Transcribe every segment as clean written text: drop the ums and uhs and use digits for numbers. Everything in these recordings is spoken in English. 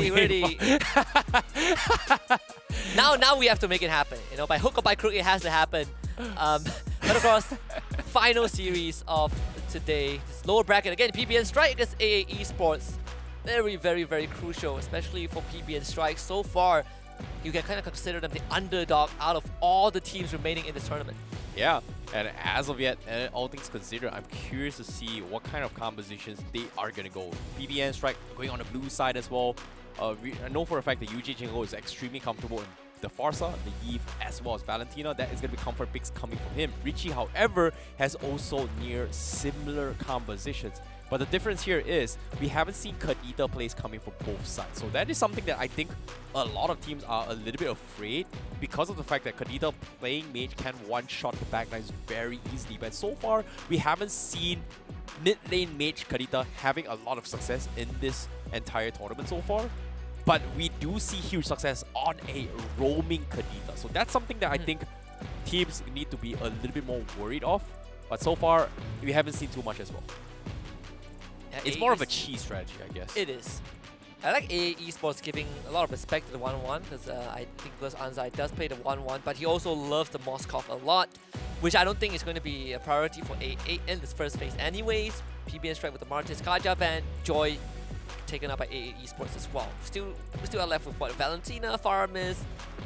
already. Now we have to make it happen. You know, by hook or by crook, it has to happen. But of course, final series of today, this lower bracket again. PBN Strike against AA Esports. Very, very, very crucial, especially for PBN Strike. So far, you can kind of consider them the underdog out of all the teams remaining in this tournament. Yeah, and as of yet, all things considered, I'm curious to see what kind of compositions they are going to go. PBN Strike going on the blue side as well. I know for a fact that UJ Jingo is extremely comfortable in the Farsa, the Eve, as well as Valentina. That is going to be comfort picks coming from him. Richie, however, has also near similar compositions. But the difference here is we haven't seen Kadita plays coming from both sides. So that is something that I think a lot of teams are a little bit afraid because of the fact that Kadita playing mage can one-shot the backlines very easily. But so far, we haven't seen mid-lane mage Kadita having a lot of success in this entire tournament so far. But we do see huge success on a roaming Kadita. So that's something that I think teams need to be a little bit more worried of. But so far, we haven't seen too much as well. Yeah, it's more of a cheese strategy, I guess. It is. I like AA Esports giving a lot of respect to the 1-1 because I think Gus Anzai does play the 1-1, but he also loves the Moskov a lot, which I don't think is going to be a priority for AA in this first phase anyways. PBN Strike with the Martis, Kajab, and Joy taken up by AA Esports as well. We still are left with what, Valentina, Faramis,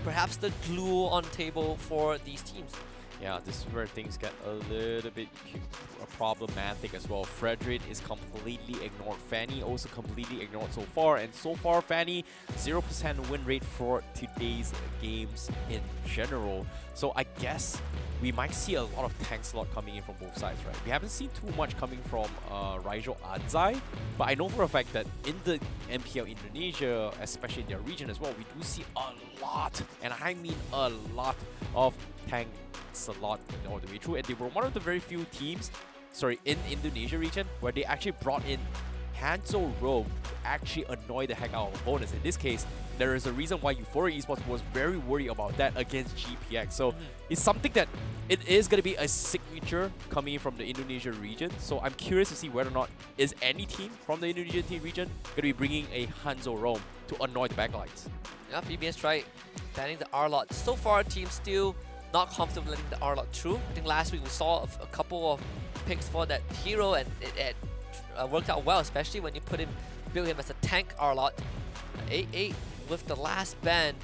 perhaps the glue on the table for these teams. Yeah, this is where things get a little bit problematic as well. Frederick is completely ignored. Fanny also completely ignored so far. And so far, Fanny, 0% win rate for today's games in general. So I guess we might see a lot of tank slot coming in from both sides, right? We haven't seen too much coming from Raijo Anzai, but I know for a fact that in the MPL Indonesia, especially in their region as well, we do see a lot, and I mean a lot, of tank slot all the way through. And they were one of the very few teams, in Indonesia region, where they actually brought in Hanzo Rogue to actually annoy the heck out of opponents. In this case, there is a reason why Euphoria Esports was very worried about that against GPX. So it's something that it is going to be a signature coming in from the Indonesia region. So I'm curious to see whether or not is any team from the Indonesian team region going to be bringing a Hanzo Roam to annoy the backlines. Yeah, PBN Strike banning the R-Lot. So far, teams still not comfortable letting the R-Lot through. I think last week we saw a couple of picks for that hero, and it worked out well, especially when you build him as a tank R-Lot. 8-8 with the last ban.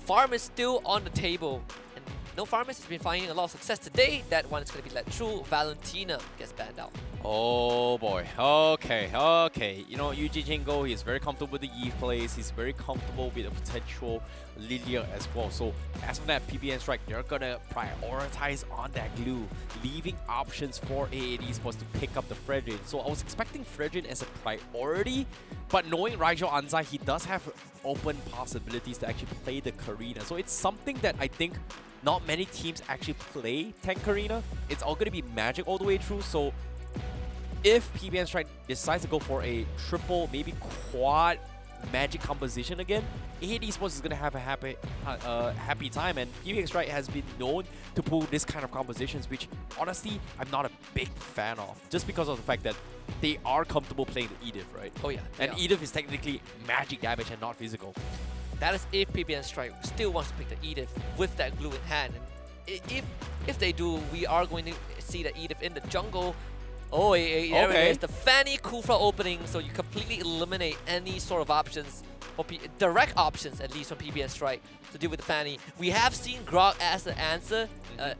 Farm is still on the table, and no Farmers has been finding a lot of success today. That one is going to be let through. Valentina gets banned out. Oh boy, okay. You know, Yuji Jingo, he's very comfortable with the Eve plays. He's very comfortable with the potential Lilia as well. So as of that, PBN Strike, they're gonna prioritize on that glue, leaving options for AA Esports to pick up the Fredrin. So I was expecting Fredrin as a priority, but knowing Raijo Anzai, he does have open possibilities to actually play the Karina. So it's something that I think not many teams actually play tank Karina. It's all gonna be magic all the way through. So if PBN Strike decides to go for a triple, maybe quad magic composition again, AA Esports is going to have a happy time, and PBN Strike has been known to pull this kind of compositions, which honestly I'm not a big fan of, just because of the fact that they are comfortable playing the Edith, right? Oh yeah. And Edith is technically magic damage and not physical. That is if PBN Strike still wants to pick the Edith with that glue in hand. And if they do, we are going to see the Edith in the jungle. Oh, there it is. The Fanny Kufra opening, so you completely eliminate any sort of options, or direct options at least from PBN Strike to deal with the Fanny. We have seen Grog as the answer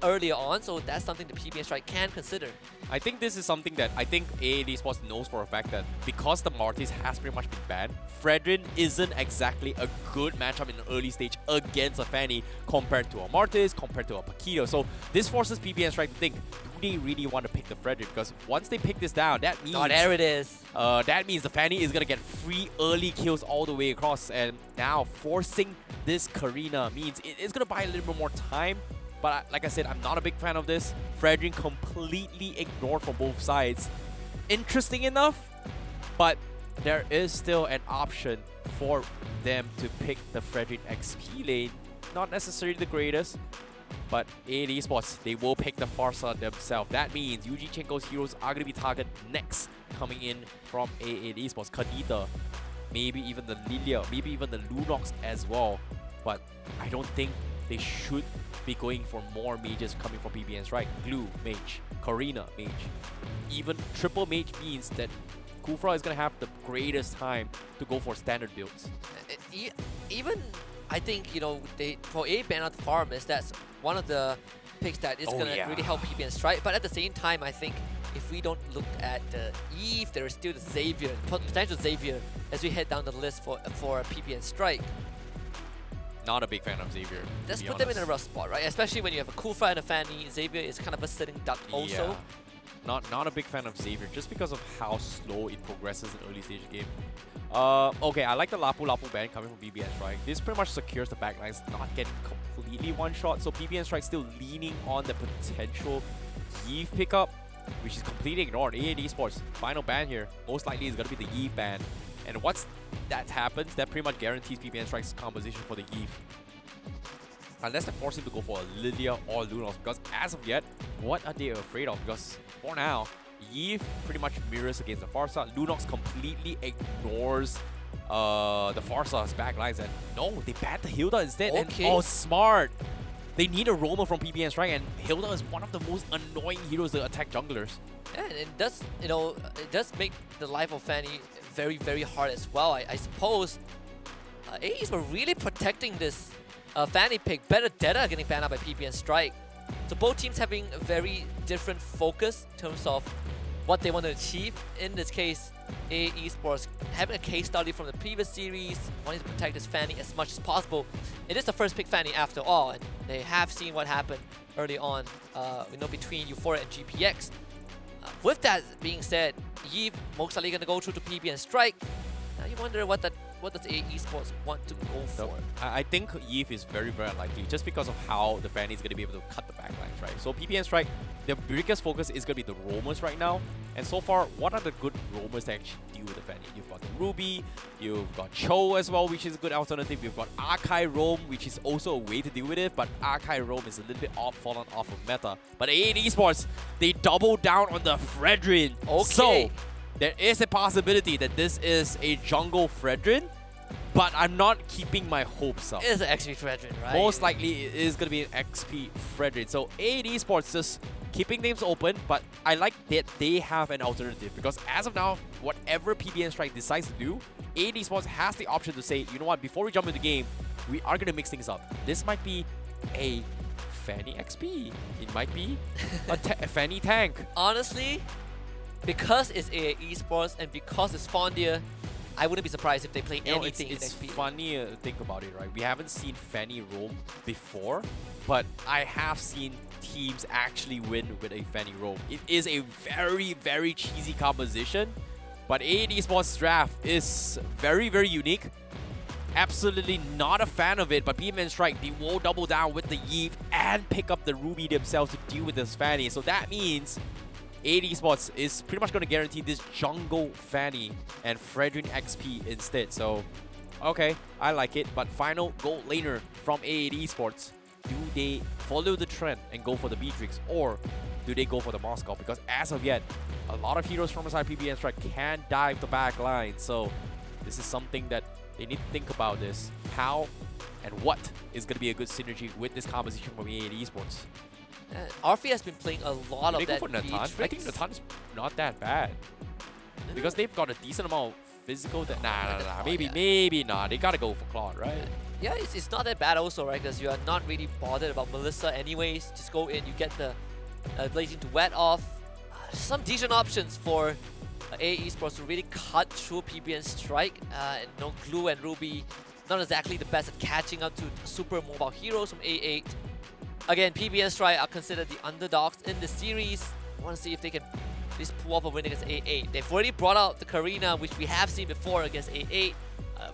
earlier on, so that's something the PBN Strike can consider. I think this is something that I think AA Esports knows for a fact that because the Martis has pretty much been banned, Fredrin isn't exactly a good matchup in the early stage against a Fanny compared to a Martis, compared to a Paquito. So this forces PBN Strike to think, do they really want to pick the Fredrin? Because once they pick this down, that means... Oh, there it is. That means the Fanny is going to get free early kills all the way across. And now forcing this Karina means it's going to buy a little bit more time. But like I said, I'm not a big fan of this. Fredrin completely ignored from both sides. Interesting enough, but there is still an option for them to pick the Fredrin XP lane. Not necessarily the greatest, but AA Esports, they will pick the Farsa themselves. That means Yuji Chenko's heroes are going to be targeted next, coming in from AA Esports. Kadita maybe even the Lilia, maybe even the Lunox as well. But I don't think they should be going for more mages coming from PBNs, right? Glue, mage, Karina, mage. Even triple mage means that Kufra is going to have the greatest time to go for standard builds. Even, I think, you know, for A, ban out the farmers, that's one of the picks that is going to really help PBN Strike. But at the same time, I think if we don't look at the Eve, there is still the Xavier, potential Xavier, as we head down the list for PBN Strike. Not a big fan of Xavier. Let's put them in a rough spot, right? Especially when you have a Kufra and a Fanny. Xavier is kind of a sitting duck also. Yeah. Not a big fan of Xavier just because of how slow it progresses in early stage game. Okay, I like the Lapu Lapu ban coming from PBN Strike. This pretty much secures the backlines not getting completely one-shot. So PBN Strike still leaning on the potential Eve pickup, which is completely ignored. A8 Esports, final ban here. Most likely is going to be the Eve ban. And once that happens, that pretty much guarantees PBN Strike's composition for the Eve. Unless they force him to go for a Lilia or Lunos, because as of yet, what are they afraid of? Because for now, Eve pretty much mirrors against the Farsa. Lunox completely ignores the Farsa's backlines, and no, they banned the Hilda instead. Okay. And, oh, smart! They need a roamer from PBN Strike, and Hilda is one of the most annoying heroes to attack junglers. Yeah, and it does, you know, it does make the life of Fanny very, very hard as well. I suppose AEs were really protecting this Fanny pick. Better Deta getting banned out by PBN Strike. So both teams having a very different focus in terms of what they want to achieve. In this case, A Esports having a case study from the previous series, wanting to protect this Fanny as much as possible. It is the first pick Fanny after all, and they have seen what happened early on, you know, between Euphoria and GPX. With that being said, Eve most likely going to go through to PBN Strike. Now you wonder what does A Esports want to go for? I think Eve is very, very unlikely just because of how the Fanny is going to be able to cut the backlines, right? So PBN Strike, their biggest focus is going to be the roamers right now. And so far, what are the good roamers that actually deal with the Fanny? You've got the Ruby, you've got Cho as well, which is a good alternative. You've got Archive Roam, which is also a way to deal with it, but Archive Roam is a little bit fallen off of meta. But A8 Esports, they double down on the Fredrin. Okay. So there is a possibility that this is a jungle Fredrin, but I'm not keeping my hopes up. It is an XP Fredrin, right? Most likely it is going to be an XP Fredrin. So A8 Esports just keeping names open, but I like that they have an alternative, because as of now, whatever PBN Strike decides to do, A8 Esports has the option to say, you know what, before we jump into the game, we are going to mix things up. This might be a Fanny XP. It might be a Fanny tank. Honestly, because it's A8 Esports and because it's Fondia, I wouldn't be surprised if they play anything it's in XP. funny to think about it, right? We haven't seen Fanny roam before, but I have seen teams actually win with a Fanny roam. It is a very, very cheesy composition, but A8 Esports draft is very, very unique. Absolutely not a fan of it, but PBN Strike, they will double down with the Eve and pick up the Ruby themselves to deal with this Fanny. So that means A8 Esports is pretty much going to guarantee this jungle Fanny and Fredrin XP instead. So, okay, I like it. But final gold laner from A8 Esports, do they follow the trend and go for the Beatrix, or do they go for the Moscow? Because as of yet, a lot of heroes from inside PBN Strike can dive the back line. So this is something that they need to think about this. How and what is going to be a good synergy with this composition from A8 Esports? RFE has been playing a lot of that for Natan? I think Beatrix. Natan's not that bad. Because they've got a decent amount of physical that maybe not. They gotta go for Claude, right? Yeah, it's not that bad also, right? Because you are not really bothered about Melissa anyways. Just go in, you get the Blazing Duet off. Some decent options for A8 Esports to really cut through PBN Strike. And no Glue and Ruby, not exactly the best at catching up to super mobile heroes from A8. Again, PBN Strike are considered the underdogs in the series. I want to see if they can at least pull off a win against A8. They've already brought out the Karina, which we have seen before against A8.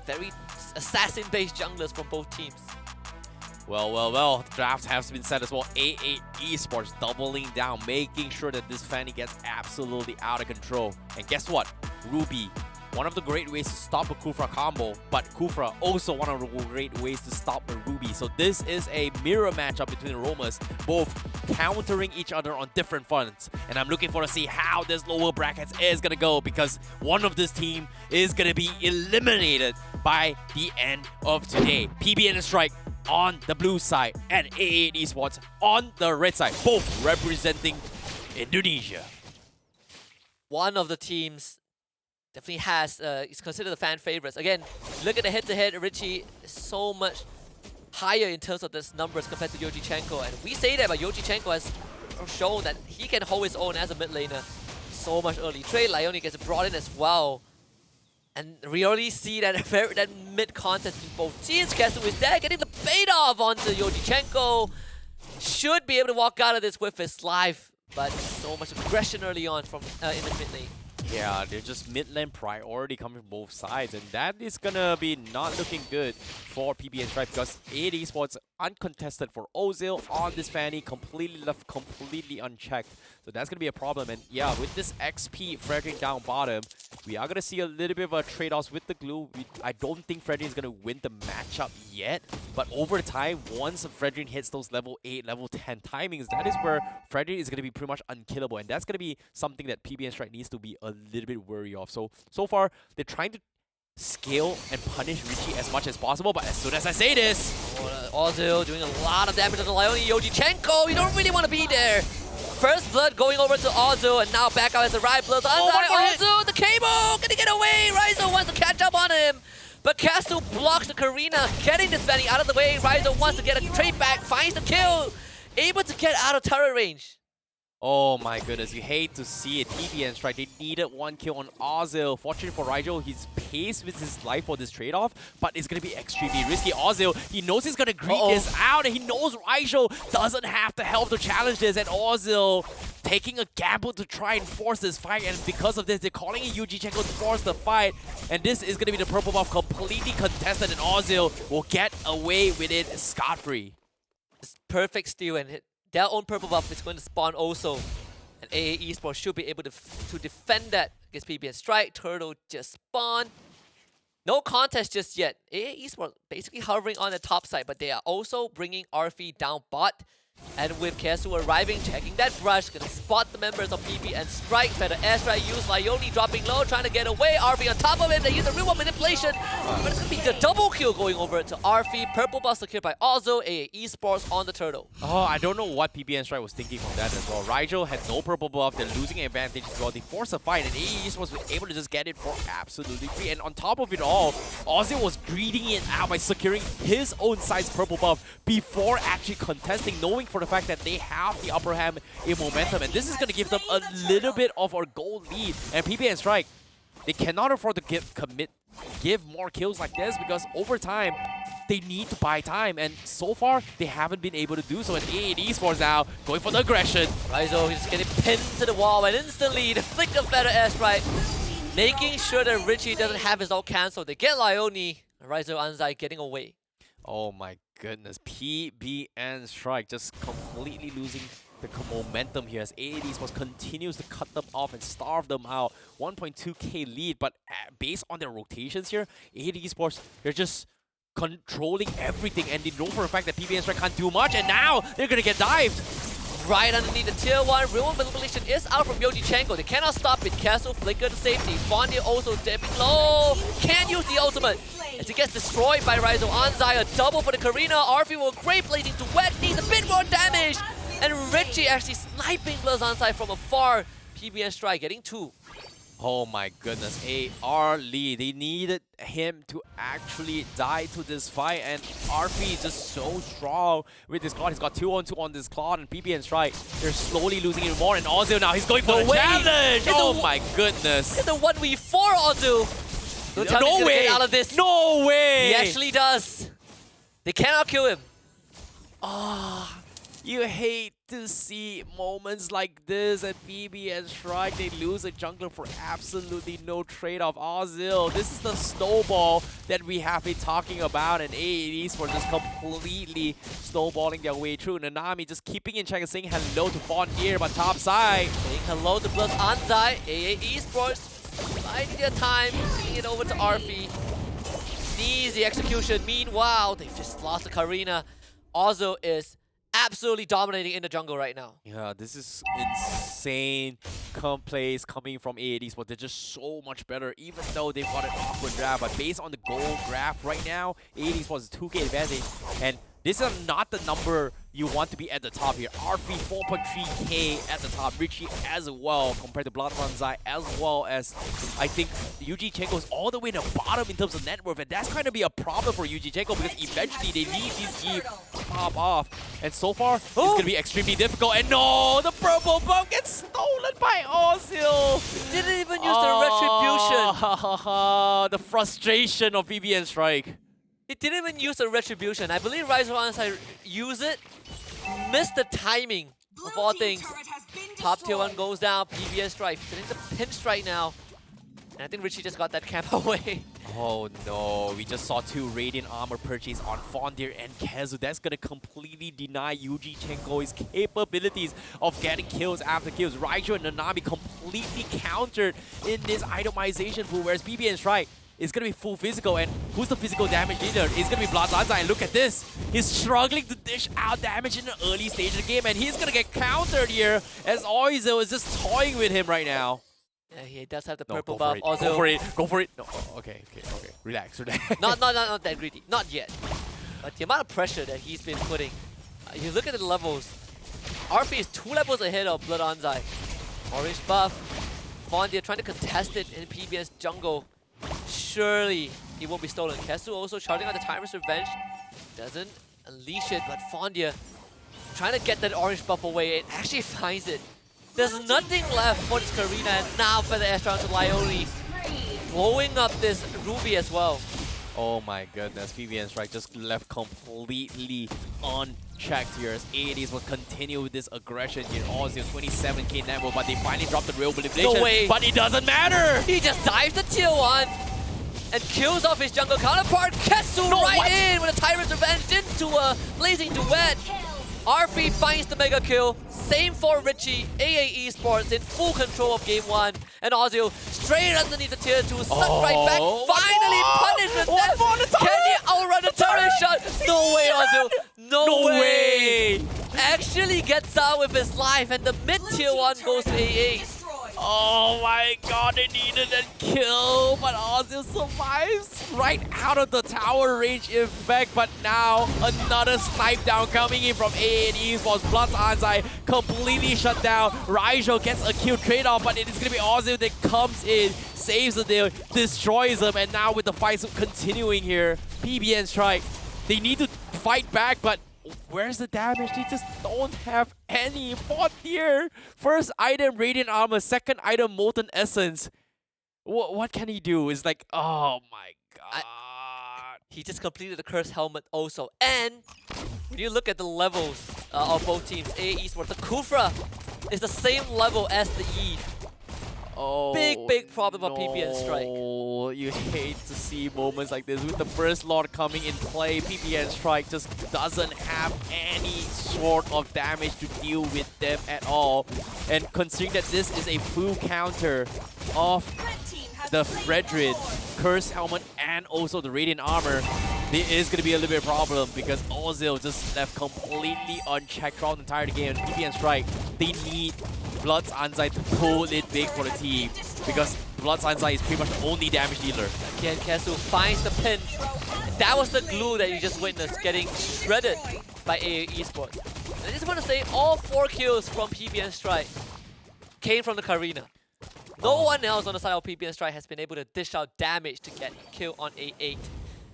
Very assassin-based junglers from both teams. Well, the draft has been set as well. A8 Esports doubling down, making sure that this Fanny gets absolutely out of control. And guess what? Ruby, one of the great ways to stop a Kufra combo, but Kufra also one of the great ways to stop a Ruby. So this is a mirror matchup between the roamers, both countering each other on different fronts. And I'm looking forward to see how this lower brackets is going to go, because one of this team is going to be eliminated by the end of today. PBN and Strike on the blue side and A8 Esports on the red side, both representing Indonesia. One of the teams definitely has, is considered the fan favorites. Again, look at the head-to-head, Richie is so much higher in terms of this numbers compared to Yojichenko. And we say that, but Yojichenko has shown that he can hold his own as a mid laner so much early. Trey Lioni gets brought in as well. And we already see that that mid contest in both teams. Kesu is there, getting the bait off onto Yojichenko. Should be able to walk out of this with his life, but so much aggression early on from in the mid lane. Yeah, they're just mid lane priority coming from both sides, and that is gonna be not looking good for PBN Strike, because A8 Esports uncontested for Ozil on this Fanny, completely left, completely unchecked. So that's gonna be a problem. And yeah, with this XP Frederick down bottom, we are gonna see a little bit of a trade-offs with the glue. I don't think Frederick is gonna win the matchup yet, but over time, once Frederick hits those level 8, level 10 timings, that is where Frederick is gonna be pretty much unkillable, and that's gonna be something that PBN Strike needs to be a little bit wary of. So far, they're trying to scale and punish Richie as much as possible, but as soon as I say this, Ozil doing a lot of damage to the Lioni. Yojichenko, you don't really want to be there. First blood going over to Ozil, and now back out as the right blood. Ozil, the cable, gonna get away. Raizo wants to catch up on him, but Castle blocks the Karina, getting this Fanny out of the way. Raizo wants to get a trade back, finds the kill, able to get out of turret range. oh my goodness, you hate to see it. PBN Strike, they needed one kill on Ozil. Fortunate for Raizo, he's paced with his life for this trade-off, but it's going to be extremely risky. Ozil, he knows he's going to greet this out, and he knows Raizo doesn't have the help to challenge this, and Ozil taking a gamble to try and force this fight, and because of this, they're calling in Yojichenko to force the fight, and this is going to be the purple buff completely contested, and Ozil will get away with it scot-free. It's perfect steal, and their own purple buff is going to spawn also. And AA Esports should be able to defend that against PBN Strike. Turtle just spawned. No contest just yet. AA Esports basically hovering on the top side, but they are also bringing RF down bot. And with Kesu arriving, checking that brush, gonna spot the members of PBN Strike. Better airstrike use, Lioni dropping low, trying to get away. RV on top of it, they use a real one manipulation. But it's gonna be the double kill going over to RV. Purple buff secured by Ozil, AA Esports on the turtle. Oh, I don't know what PBN Strike was thinking from that as well. Raizo had no purple buff, they're losing advantage as well. They forced a fight, and AA Esports was able to just get it for absolutely free. And on top of it all, Ozil was greeting it out by securing his own size purple buff before actually contesting, knowing for the fact that they have the upper hand in momentum, and this is going to give them a little bit of a goal lead. And PBN Strike, they cannot afford to give more kills like this, because over time they need to buy time, and so far they haven't been able to do so. And A8 Esports now going for the aggression. Raizo is getting pinned to the wall, and instantly the flick of better airstrike, making sure that Richie doesn't have his ult cancelled. They get Lioni, Raizo Anzai getting away. Oh my goodness, PBN Strike just completely losing the momentum here as A8 Esports continues to cut them off and starve them out. 1.2k lead, but based on their rotations here, A8 Esports, they're just controlling everything, and they know for a fact that PBN Strike can't do much, and now they're gonna get dived. Right underneath the tier 1, real manipulation is out from Yojichenko. They cannot stop it. Castle flicker to safety. Fondia also dipping low. Can't use the ultimate as it gets destroyed by Raizo Anzai. A double for the Karina. RV will great blazing to wet. Needs a bit more damage. And Richie actually sniping Blaz Anzai from afar. PBN Strike getting 2. Oh my goodness, AR Lee, they needed him to actually die to this fight, and RP is just so strong with this Claude. He's got 2-on-2 on this Claude, and PBN Strike, they're slowly losing it more, and Ozil now, he's going for the challenge! Oh my goodness! It's a 1v4 Ozil! No way! Get out of this. No way! He actually does. They cannot kill him. Ah, you hate to see moments like this at PBN Strike. They lose a jungler for absolutely no trade-off. Ozil, this is the snowball that we have been talking about, and A8 Esports just completely snowballing their way through. Nanami just keeping in check and saying hello to Fawn here, but top side. Saying hello to Blaz Anzai. A8 Esports finding their time, giving it over to RP. Needs the execution. Meanwhile, they've just lost to Karina. Ozil is absolutely dominating in the jungle right now. Yeah, this is insane plays coming from AAD Esports. They're just so much better, even though they've got an awkward draft. But based on the goal graph right now, AAD Esports is 2K advantage. And this is not the number you want to be at the top here. RP 4.3K at the top. Richie as well compared to Bloodrunzai, as well as I think Yujichenko is all the way in the bottom in terms of net worth. And that's going to be a problem for Yujichenko because eventually they need these G to pop off. And so far, it's going to be extremely difficult. And no, the purple buff gets stolen by Ozil. Didn't even use the retribution. The frustration of PBN Strike. He didn't even use the retribution. I believe Rise of Ansai used it, missed the timing of all things. Top tier 1 goes down, PBN Strike getting the pinch right now. And I think Richie just got that camp away. Oh no, we just saw 2 Radiant Armor purchase on Fondir and Kezu. That's gonna completely deny Yujichenko's capabilities of getting kills after kills. Raijo and Nanami completely countered in this itemization pool, whereas PBN Strike is going to be full physical, and who's the physical damage leader? It's going to be Bloodrunzai, and look at this. He's struggling to dish out damage in the early stage of the game, and he's going to get countered here as Oizo is just toying with him right now. Yeah, he does have the No, purple go buff. for it. Also, Go for it. Go for it. No, okay. Relax. not that greedy. Not yet. But the amount of pressure that he's been putting. You look at the levels. RP is 2 levels ahead of Bloodrunzai. Orange buff. Fondia trying to contest it in PBN's jungle. Surely he won't be stolen. Kesu also charging out the Timer's Revenge. Doesn't unleash it, but Fondia trying to get that orange buff away. It actually finds it. There's nothing left for this Karina, and now for the S round to Lioni. Blowing up this Ruby as well. Oh my goodness, PBN Strike just left completely unchecked here as AADs will continue with this aggression here. Ozil 27k net worth, but they finally dropped the real manipulation. No way. But it doesn't matter! He just dives the tier 1 and kills off his jungle counterpart. Kesu in with a Tyrant's Revenge into a blazing duet. RP finds the mega kill. Same for Richie. AA Esports in full control of game 1. And Ozil straight underneath the tier 2. Sucked right back. Finally punished with that. Can he outrun the turret shot? No way, Ozil. No way. Actually gets out with his life. And the mid tier 1 goes to AA. Oh my god, they needed a kill, but Ozil survives right out of the tower range effect. But now another snipe down coming in from AAD Esports. Bloodrunzai completely shut down. Raijo gets a kill trade-off, but it is going to be Ozil that comes in, saves the deal, destroys them. And now with the fight continuing here, PBN Strike, they need to fight back, but where's the damage? They just don't have any. 4th tier. First item, Radiant Armor. Second item, Molten Essence. What can he do? It's like, oh my god. He just completed the Cursed Helmet also. And when you look at the levels of both teams, AA Esports, the Kufra is the same level as the Eve. Oh, big problem for PBN Strike. Oh, you hate to see moments like this. With the first Lord coming in play, PBN Strike just doesn't have any sort of damage to deal with them at all. And considering that this is a full counter of the Fredrid, Cursed Helmet, and also the Radiant Armor, there is going to be a little bit of a problem because Ozil just left completely unchecked throughout the entire game. And PBN Strike, they need Bloodrunzai to pull it big for the team because Bloodrunzai is pretty much the only damage dealer. Again, Kesu finds the pin. That was the glue that you just witnessed getting shredded by AA Esports. And I just want to say all 4 kills from PBN Strike came from the Karina. No one else on the side of PBN Strike has been able to dish out damage to get kill on A8.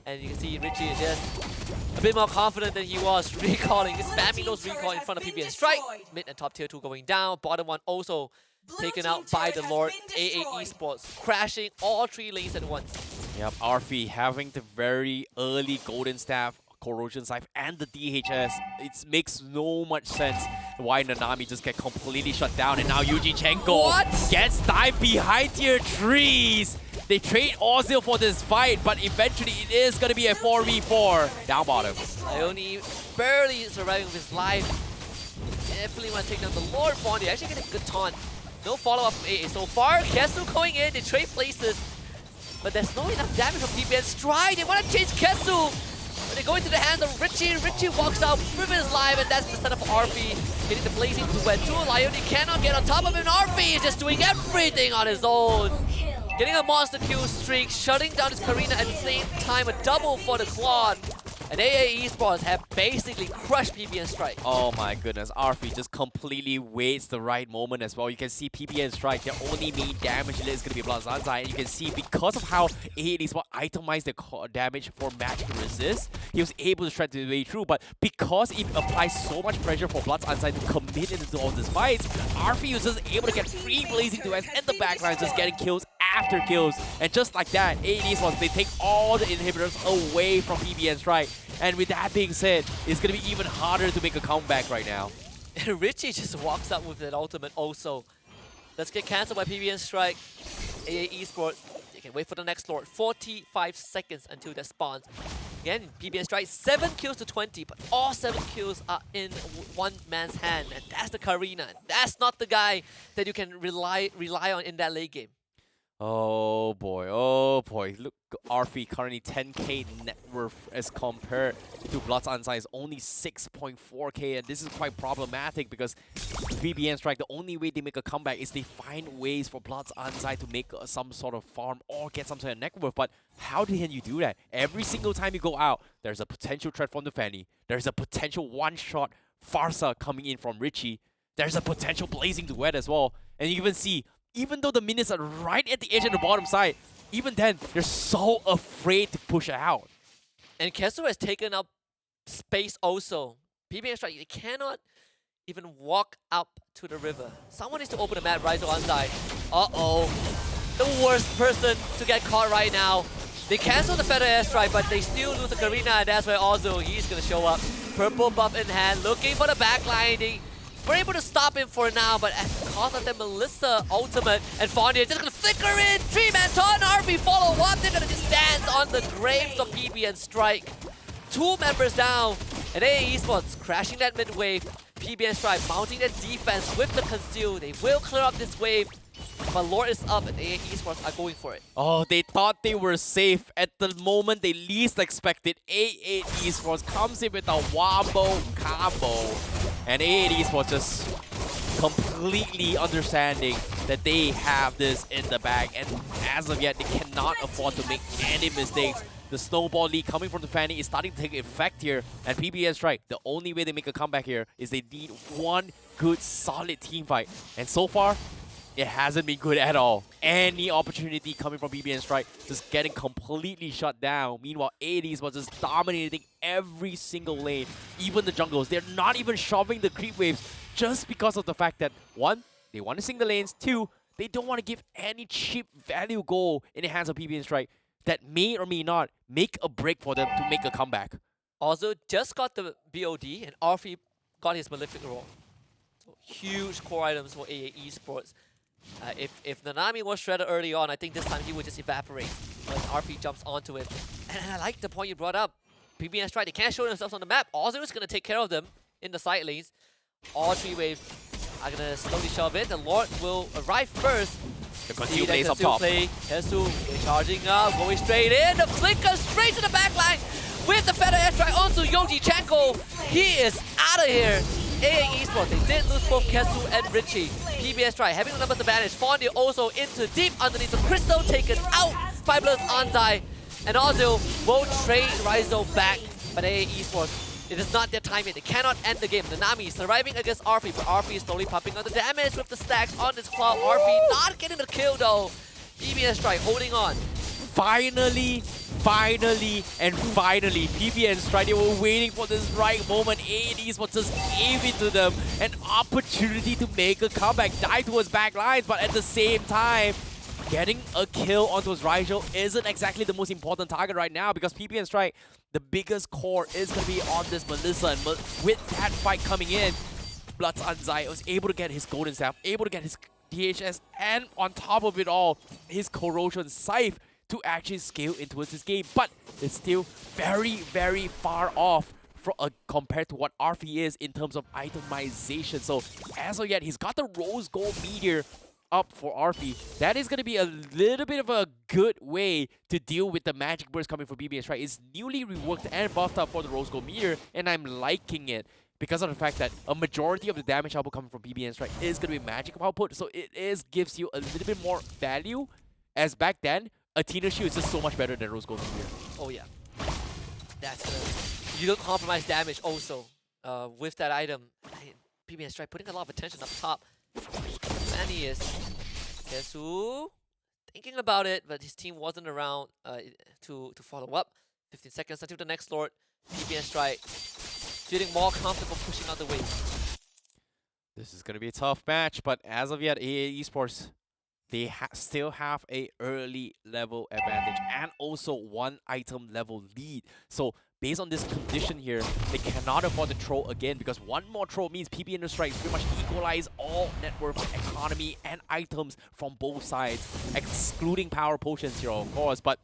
And you can see Richie is just a bit more confident than he was recalling. He's spamming those recall in front of PBN Strike. Mid and top tier 2 going down. Bottom 1 also taken out by the Lord. AA Esports crashing all 3 lanes at once. Yep, RP having the very early Golden Staff, Corrosion Scythe, and the DHS. It makes no much sense why Nanami just get completely shut down. And now Yujichenko gets dived behind tier 3s. They trade Ozil for this fight, but eventually it is going to be a 4v4 down bottom. Lioni barely surviving with his life. Definitely want to take down the Lord Bondi. Actually getting a good taunt. No follow-up from AA so far. Kesu going in, they trade places. But there's no enough damage from PBN Strike. They want to chase Kesu. But they go into the hands of Richie. Richie walks out with his life, and that's the setup for RP. Hitting the blazing duet. Lioni cannot get on top of him. RP is just doing everything on his own. Getting a monster kill streak, shutting down his Karina at the same time. A double for the Claude. And AA Esports have basically crushed PBN Strike. Oh my goodness, RP just completely waits the right moment as well. You can see PBN Strike, their only main damage is going to be Blood Zanzai. And you can see because of how AA Esports itemized the damage for match to resist, he was able to shred his way through. But because it applies so much pressure for Blood Zanzai to commit into all these fights, RP was just able to get free blazing duets in the backline, just getting kills after kills. And just like that, AA Esports, they take all the inhibitors away from PBN Strike. And with that being said, it's going to be even harder to make a comeback right now. And Richie just walks up with that ultimate also. Let's get cancelled by PBN Strike. AA Esports, they can wait for the next Lord. 45 seconds until that spawns. Again, PBN Strike, 7 kills to 20, but all 7 kills are in one man's hand. And that's the Karina. That's not the guy that you can rely on in that late game. Oh boy, look, RP currently 10k net worth as compared to Blood Zanzai is only 6.4k, and this is quite problematic because PBN Strike, the only way they make a comeback is they find ways for Blood Zanzai to make some sort of farm or get some sort of net worth, but how can you do that? Every single time you go out, there's a potential threat from the Fanny, there's a potential one-shot Farsa coming in from Richie, there's a potential blazing duet as well, and you even see even though the minions are right at the edge of the bottom side, even then, they're so afraid to push out. And Kesu has taken up space also. PBN Strike, they cannot even walk up to the river. Someone needs to open the map, Rise on side. Uh-oh. The worst person to get caught right now. They cancel the Feather Airstrike, but they still lose the Karina, and that's where Ozu, he's going to show up. Purple buff in hand, looking for the backline. They were able to stop him for now, but at the cost of the Melissa ultimate, and Fondia just gonna flicker in. 3-man taunt, RP follow up. They're gonna just dance on the graves of PBN Strike. 2 members down, and AA Esports crashing that mid wave. PBN Strike mounting their defense with the conceal. They will clear up this wave, but Lord is up, and AA Esports are going for it. Oh, they thought they were safe at the moment they least expected. AA Esports comes in with a wombo combo. And AA Esports just completely understanding that they have this in the bag. And as of yet, they cannot afford to make any mistakes. The snowball lead coming from the Fanny is starting to take effect here. And PBN Strike, the only way they make a comeback here is they need one good, solid team fight. And so far, it hasn't been good at all. Any opportunity coming from PBN Strike just getting completely shut down. Meanwhile, 80s was just dominating every single lane. Even the jungles, they're not even shoving the creep waves just because of the fact that 1, they want to sing the lanes. 2, they don't want to give any cheap value goal in the hands of PBN Strike that may or may not make a break for them to make a comeback. Also, just got the BOD, and RP got his Malefic roll. So huge core items for AA Esports. If Nanami was shredded early on, I think this time he would just evaporate when RP jumps onto him. And I like the point you brought up. PBN Strike, they can't show themselves on the map. Ozu is going to take care of them in the side lanes. All 3 waves are going to slowly shove in. The Lord will arrive first. The conceal plays up top. Kesu charging up, going straight in. The flicker straight to the backline with the Feather Airstrike onto Yoji Chanko. He is out of here. AA Esports, they did lose both Kesu and Richie. PBN Strike having the numbers advantage. Fondia also into deep underneath the Crystal, taken out by Blood Anzai. And Ozu will trade Raizo back. But AA Esports, it is not their time yet. They cannot end the game. Nanami surviving against RP, but RP is slowly pumping on the damage with the stacks on this cloud. RP not getting the kill though. PBN Strike holding on. Finally, PBN Strike, they were waiting for this right moment. ADs was just gave it to them. An opportunity to make a comeback, dive towards back lines, but at the same time, getting a kill onto his Rigel isn't exactly the most important target right now because PBN Strike, the biggest core is going to be on this Melissa. And with that fight coming in, Blood Anzai was able to get his Golden Staff, able to get his DHS, and on top of it all, his Corrosion Scythe to actually scale into this game, but it's still very, very far off compared to what RP is in terms of itemization. So as of yet, he's got the Rose Gold Meteor up for Arfi, that is going to be a little bit of a good way to deal with the magic burst coming from PBN Strike. It's newly reworked and buffed up for the Rose Gold Meteor, and I'm liking it because of the fact that a majority of the damage output coming from PBN Strike is going to be magic output, so it gives you a little bit more value, as back then, Athena Shield is just so much better than Rose Gold Meteor. Oh yeah. That's you don't compromise damage also with that item. PBN Strike putting a lot of attention up top. Fanny is Kesu thinking about it, but his team wasn't around to follow up. 15 seconds until the next Lord. PBN Strike feeling more comfortable pushing out the wave. This is going to be a tough match, but as of yet, AA Esports, they still have a early level advantage and also one item level lead. So based on this condition here, they cannot afford to throw again, because one more throw means PBN Strike pretty much equalize all net worth, economy, and items from both sides, excluding power potions here, of course. But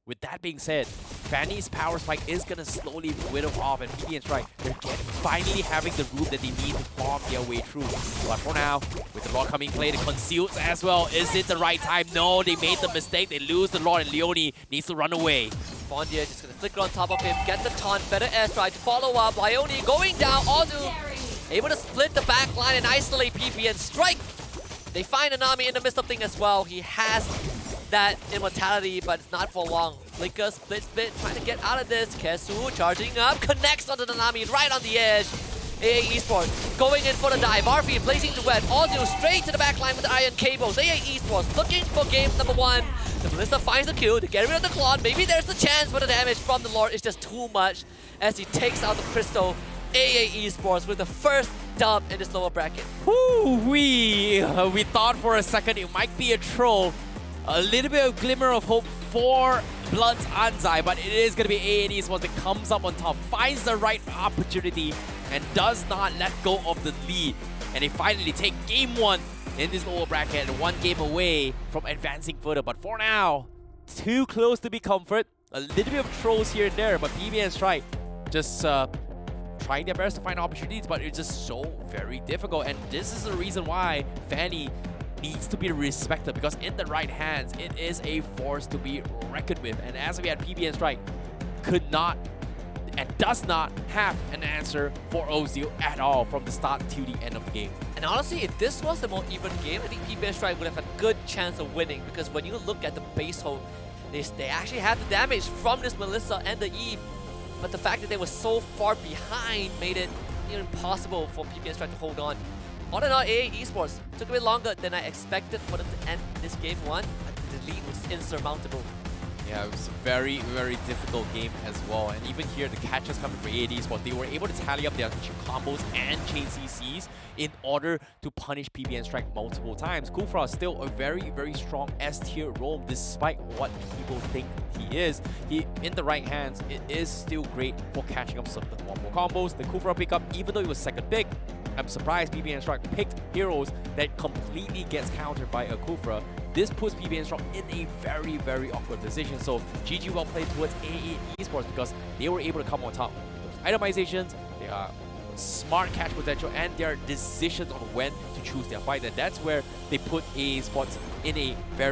with that being said, Fanny's power spike is going to slowly wither off, and PBN Strike, they're finally having the room that they need to farm their way through. But for now, with the Lord coming play, the concealed as well. Is it the right time? No, they made the mistake. They lose the Lord, and Leone needs to run away. Fondia just going to flicker on top of him, get the taunt, better airstrike to follow up. Leone going down, Ozu able to split the back line and isolate PBN Strike. They find an army in the midst of things as well. He has that immortality, but it's not for long. Flicker, split, trying to get out of this. Kesu charging up, connects onto the Nami right on the edge. AA Esports going in for the dive. RP blazing to wet. Ozu straight to the back line with the iron cables. AA Esports looking for game number 1. The Ballista finds the kill to get rid of the Claude. Maybe there's the chance, but the damage from the Lord is just too much as he takes out the Crystal. AA Esports with the first dub in this lower bracket. We thought for a second it might be a troll. A little bit of glimmer of hope for Blood's Anzai, but it is going to be AA Esports that comes up on top, finds the right opportunity, and does not let go of the lead. And they finally take game 1 in this lower bracket, and 1 game away from advancing further. But for now, too close to be comfort. A little bit of trolls here and there, but PBN Strike just trying their best to find opportunities, but it's just so very difficult. And this is the reason why Fanny needs to be respected, because in the right hands, it is a force to be reckoned with. And as we had, PBN Strike could not and does not have an answer for Ozil at all from the start to the end of the game. And honestly, if this was a more even game, I think PBN Strike would have a good chance of winning, because when you look at the base hold, they actually have the damage from this Melissa and the Eve, but the fact that they were so far behind made it impossible for PBN Strike to hold on. All in all, AA Esports took a bit longer than I expected for them to end this game 1, but the lead was insurmountable. Yeah, it was a very, very difficult game as well. And even here, the catches coming for AA Esports, they were able to tally up their combos and chain CCs in order to punish PBN Strike multiple times. Kufra is still a very, very strong S-tier roam, despite what people think he is. In the right hands, it is still great for catching up some of the more combos. The Kufra pickup, even though it was second pick, I'm surprised PBN Strike picked heroes that completely gets countered by a Kufra. This puts PBN Strike in a very, very awkward position. So GG well played towards AA Esports, because they were able to come on top with those itemizations, their smart catch potential, and their decisions on when to choose their fight. And that's where they put AA Esports in a very